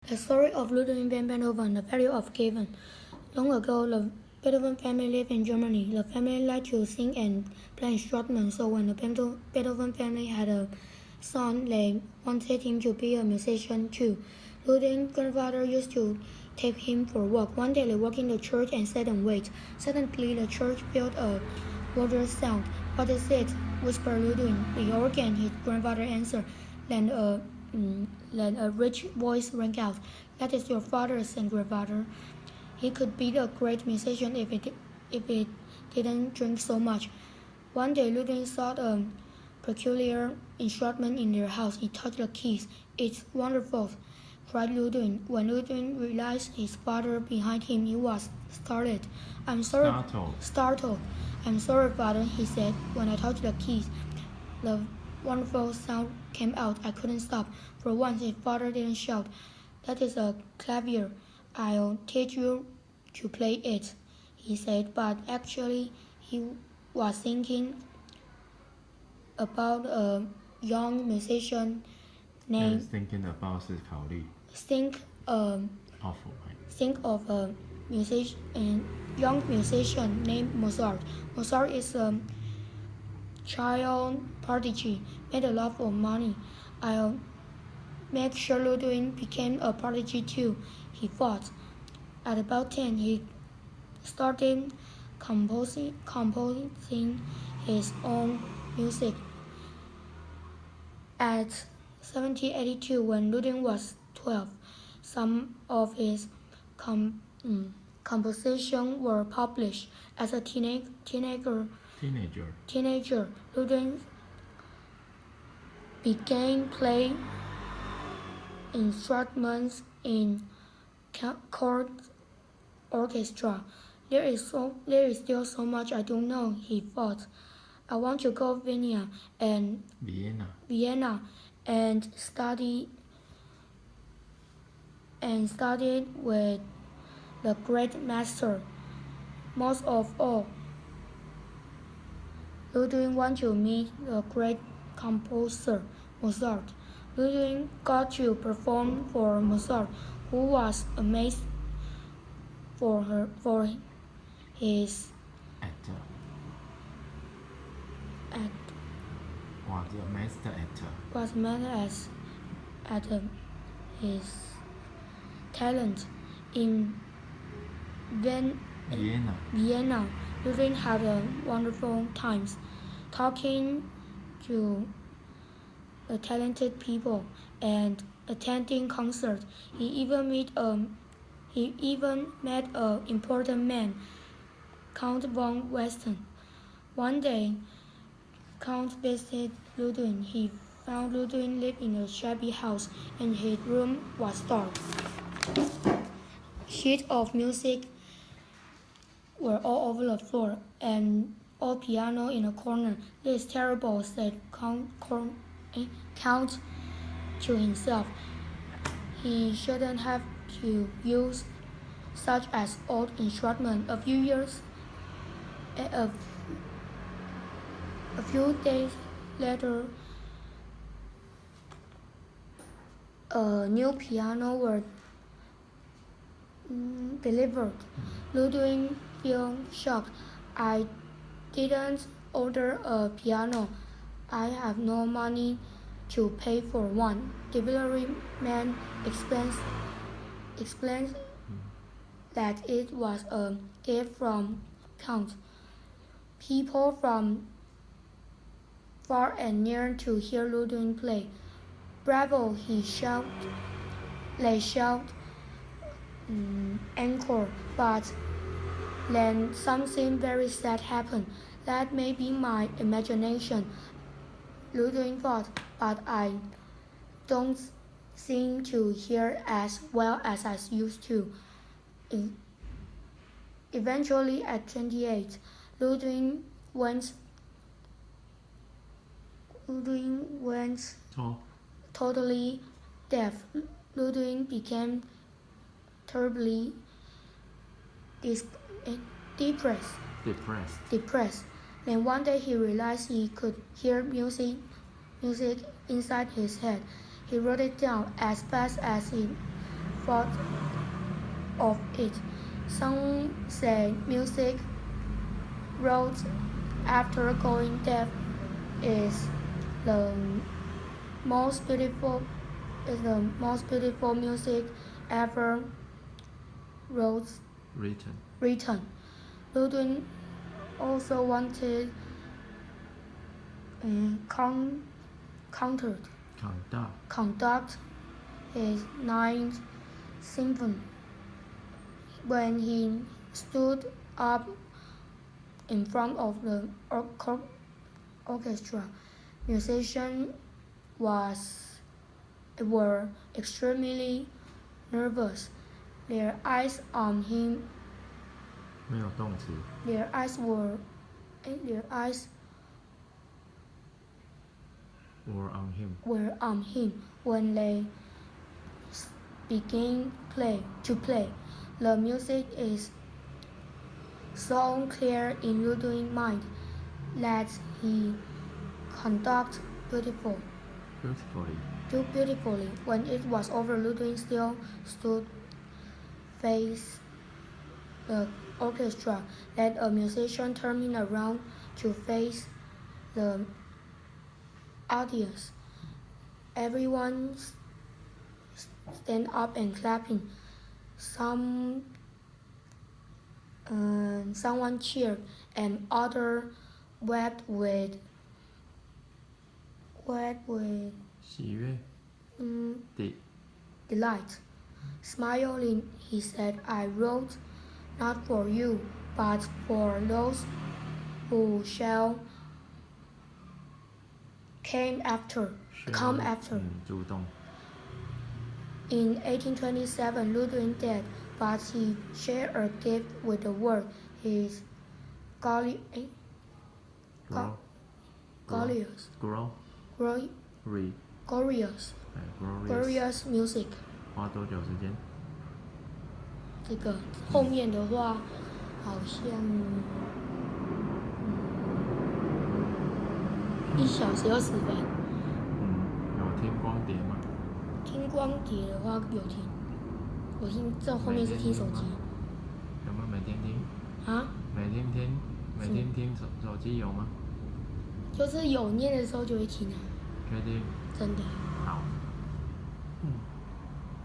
The story of Ludwig van Beethoven, the value of given. Long ago, the Beethoven family lived in Germany. The family liked to sing and play instruments, so when the Beethoven family had a son, they wanted him to be a musician too. Ludwig's grandfather used to take him for a walk. One day they walked in the church and sat and waited. Suddenly the church felt a water sound. "What is it?" whispered Ludwig. "The organ," his grandfather answered. Then a rich voice rang out. "That is your father," said grandfather. "He could be a great musician if he didn't drink so much." One day Ludwig saw a peculiar instrument in their house. He touched the keys. "It's wonderful," cried Ludwig. When Ludwig realized his father behind him, he was startled. Startled. "I'm sorry, father," he said. "When I touched the keys, the wonderful sound came out. I couldn't stop." For once his father didn't shout. "That is a clavier. I'll teach you to play it," he said, but actually he was thinking about a young musician named think of a young musician named Mozart. Mozart is a child prodigy, made a lot of money. "I'll make sure Ludwig became a prodigy too," he thought. At about 10, he started composing his own music. At 1782, when Ludwig was 12, some of his compositions were published. As a teenager, Ludwig began playing instruments in court orchestra. There is still so much I don't know," he thought. "I want to go Vienna and study with the great master. Most of all, Ludwig wanted to meet the great composer Mozart." Ludwig got to perform for Mozart, who was amazed for his his talent. In Vienna, Ludwig had a wonderful time talking to the talented people and attending concerts. He even met an important man, Count von Westen. One day, Count visited Ludwig. He found Ludwig lived in a shabby house, and his room was dark. Sheets of music were all over the floor, and old piano in a corner. "This is terrible," said Count to himself. He shouldn't have to use such an old instrument. A few days later, a new piano was delivered. Ludwig felt shocked. "I didn't order a piano. I have no money to pay for one." The delivery man explained that it was a gift from Count. People from far and near to hear Ludwig play. "Bravo!" They shout encore, but then something very sad happened. "That may be my imagination," Ludwig thought, "but I don't seem to hear as well as I used to." Eventually, at 28, Ludwig went totally deaf. Ludwig became terribly depressed. Then one day he realized he could hear music inside his head. He wrote it down as fast as he thought of it. Some say music wrote after going deaf is the most beautiful music ever written. Ludwig also wanted conduct his ninth symphony. When he stood up in front of the orchestra, musicians were extremely nervous. Their eyes on him. 没有动词。Their eyes were on him when they began to play. The music is so clear in Ludwig's mind that he conducted beautifully. When it was over, Ludwig still stood face the orchestra. Let a musician turning around to face the audience. Everyone stand up and clapping. Someone cheered and others wept with 喜悦 delight. Smiling, he said, I wrote not for you, but for those who shall come after. 主动。In 1827, Ludwig died, but he shared a gift with the world. His glorious music. 花多久时间？这个后面的话，好像1小时20分。有听光碟吗？听光碟的话有听，我听这后面是听手机。有没有每天听？啊？每天听手机有吗？就是有念的时候就会听啊。确定？真的。